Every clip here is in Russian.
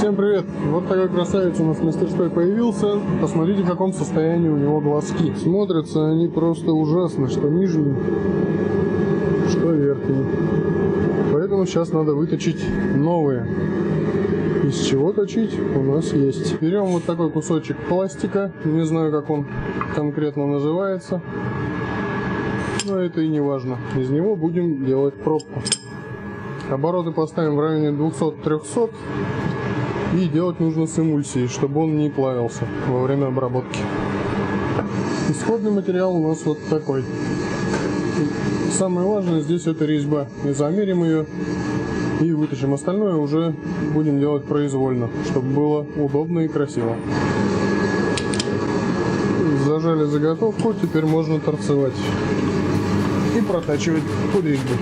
Всем привет! Вот такой красавец у нас в мастерской появился. Посмотрите, в каком состоянии у него глазки. Смотрятся они просто ужасно, что нижний, что верхний. Поэтому сейчас надо выточить новые. Из чего точить у нас есть. Берем вот такой кусочек пластика. Не знаю, как он конкретно называется. Но это и не важно. Из него будем делать пробку. Обороты поставим в районе 200-300. И делать нужно с эмульсией, чтобы он не плавился во время обработки. Исходный материал у нас вот такой. Самое важное здесь это резьба. И замерим ее и вытащим. Остальное уже будем делать произвольно, чтобы было удобно и красиво. Зажали заготовку, теперь можно торцевать и протачивать под резьбу.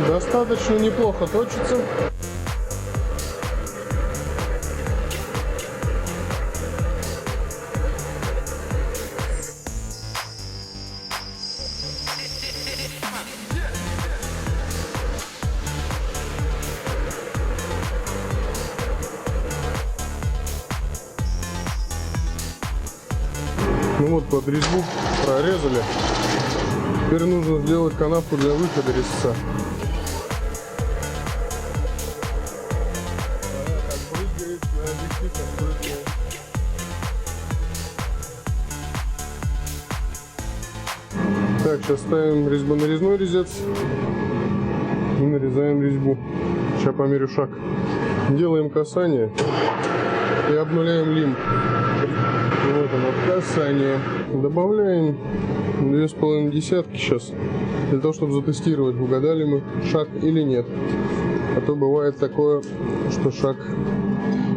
Достаточно неплохо точится. Ну вот, под резьбу прорезали. Теперь нужно сделать канавку для выхода резца. Так, сейчас ставим резьбу на резной резец и нарезаем резьбу. Сейчас померю шаг. Делаем касание и обнуляем лимб. И вот оно, касание. Добавляем 2,5 десятки сейчас, для того, чтобы затестировать, угадали мы шаг или нет. А то бывает такое, что шаг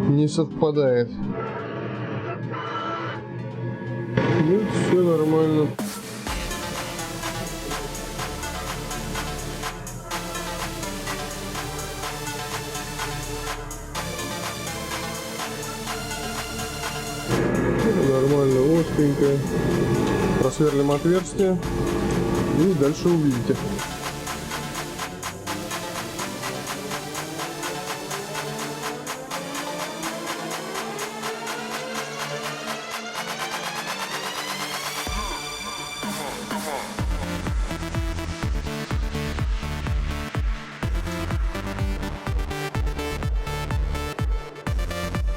не совпадает. Ну, все нормально. Нормально, остренько. Просверлим отверстие и дальше увидите.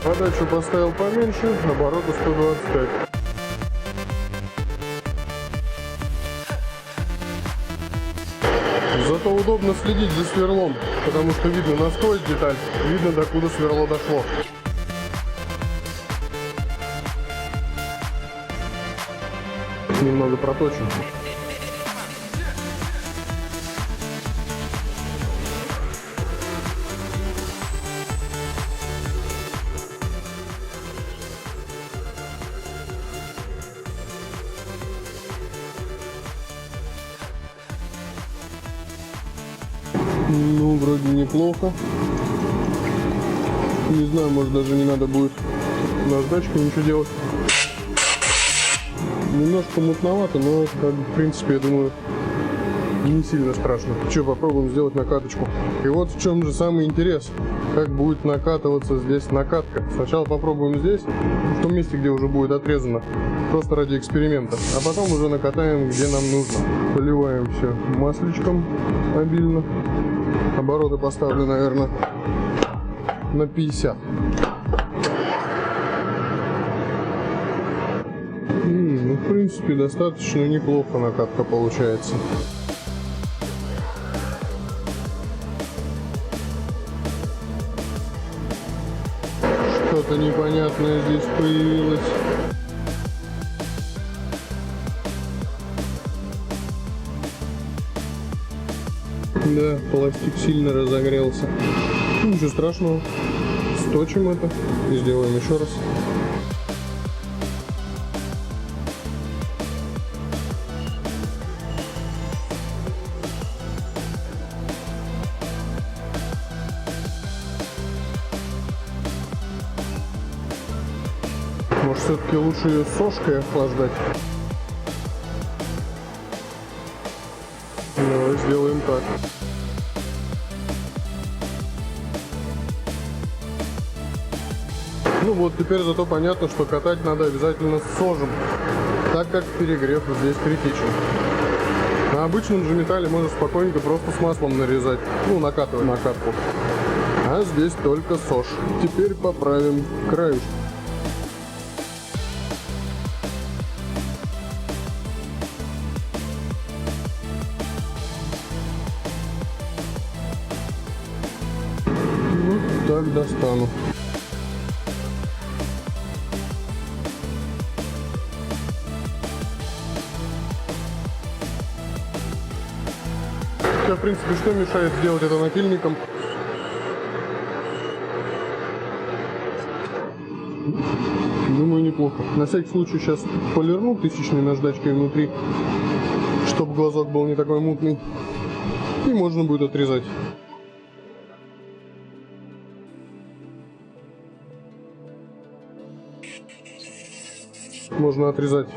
Подачу поставил поменьше, обороты 125. Зато удобно следить за сверлом, потому что видно насквозь деталь, видно докуда сверло дошло. Немного проточим. Ну, вроде неплохо. Не знаю, может даже не надо будет наждачкой ничего делать. Немножко мутновато, но в принципе, я думаю, не сильно страшно. Что, попробуем сделать накаточку. И вот в чем же самый интерес. Как будет накатываться здесь накатка. Сначала попробуем здесь, в том месте, где уже будет отрезано. Просто ради эксперимента. А потом уже накатаем, где нам нужно. Поливаем все масличком обильно. Обороты поставлю, наверное, на 50. Ну, в принципе, достаточно неплохо накатка получается. Что-то непонятное здесь появилось. Да, пластик сильно разогрелся. Ничего страшного. Сточим это и сделаем еще раз. Может, все-таки лучше ее с сошкой охлаждать? Давай сделаем так. Ну вот, теперь зато понятно, что катать надо обязательно с сожем, так как перегрев здесь критичен. На обычном же металле можно спокойненько просто с маслом нарезать, ну, накатывать накатку. А здесь только сож. Теперь поправим краюшки. Вот так достану. В принципе, что мешает сделать это напильником? Думаю, неплохо. На всякий случай сейчас полирну тысячной наждачкой внутри, чтобы глазок был не такой мутный. И можно будет отрезать. Можно отрезать.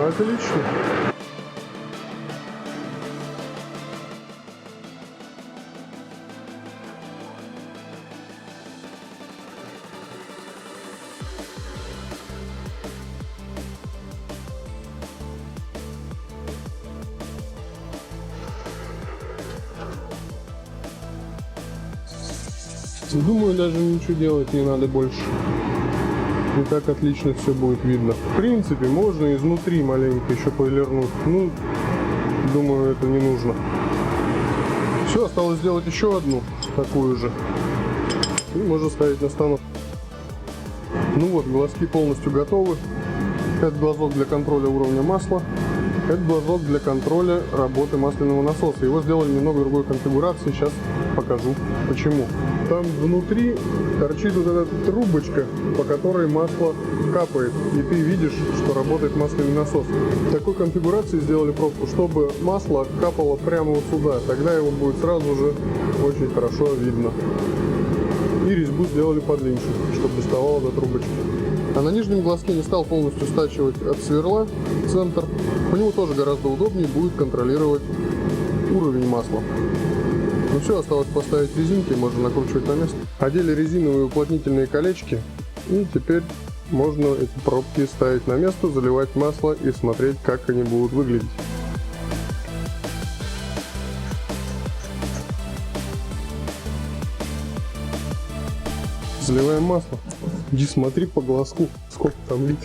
Отлично. Думаю, даже ничего делать не надо больше. И так отлично все будет видно. В принципе, можно изнутри маленько еще полирнуть. Ну, думаю, это не нужно. Все, осталось сделать еще одну такую же. И можно ставить на станок. Ну вот, глазки полностью готовы. Это глазок для контроля уровня масла. Это глазок для контроля работы масляного насоса. Его сделали немного другой конфигурации. Сейчас покажу почему. Там внутри торчит вот эта трубочка, по которой масло капает. И ты видишь, что работает масляный насос. В такой конфигурации сделали пробку, чтобы масло капало прямо вот сюда. Тогда его будет сразу же очень хорошо видно. И резьбу сделали подлиннее, чтобы доставало до трубочки. А на нижнем глазке не стал полностью стачивать от сверла центр. По нему тоже гораздо удобнее будет контролировать уровень масла. Ну все, осталось поставить резинки, можно накручивать на место. Одели резиновые уплотнительные колечки. И теперь можно эти пробки ставить на место, заливать масло и смотреть, как они будут выглядеть. Заливаем масло. Иди смотри по глазку, сколько там лить.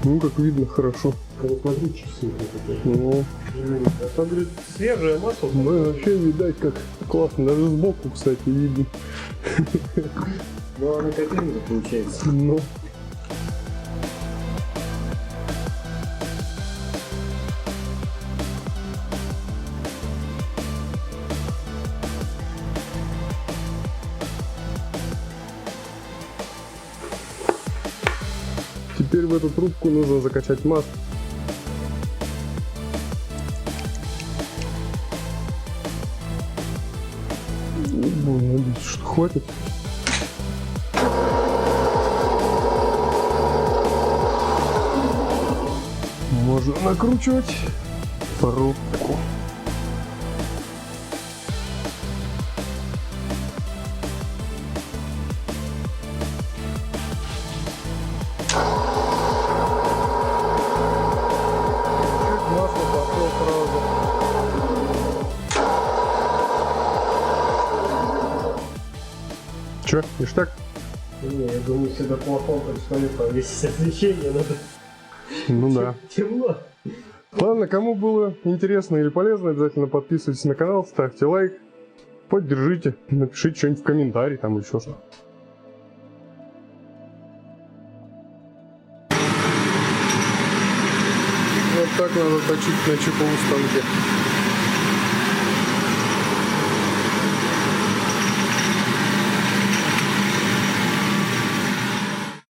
Ну, как видно, хорошо. Смотри, часы. Ну, Это, говорит, свежее масло. да, вообще видать, как классно. Даже сбоку, кстати, видно. Ну, она капельница получается. Ну. Теперь в эту трубку нужно закачать масло. Надеюсь, что хватит. Можно накручивать трубку. Масло пошло сразу. Че, ништяк? Не, я думаю, всегда плохо, что не повесить освещение надо. Ну да. Темно. Ладно, кому было интересно или полезно, обязательно подписывайтесь на канал, ставьте лайк. Поддержите, напишите что-нибудь в комментарии там еще что. Вот так надо точить на ЧПУ станке.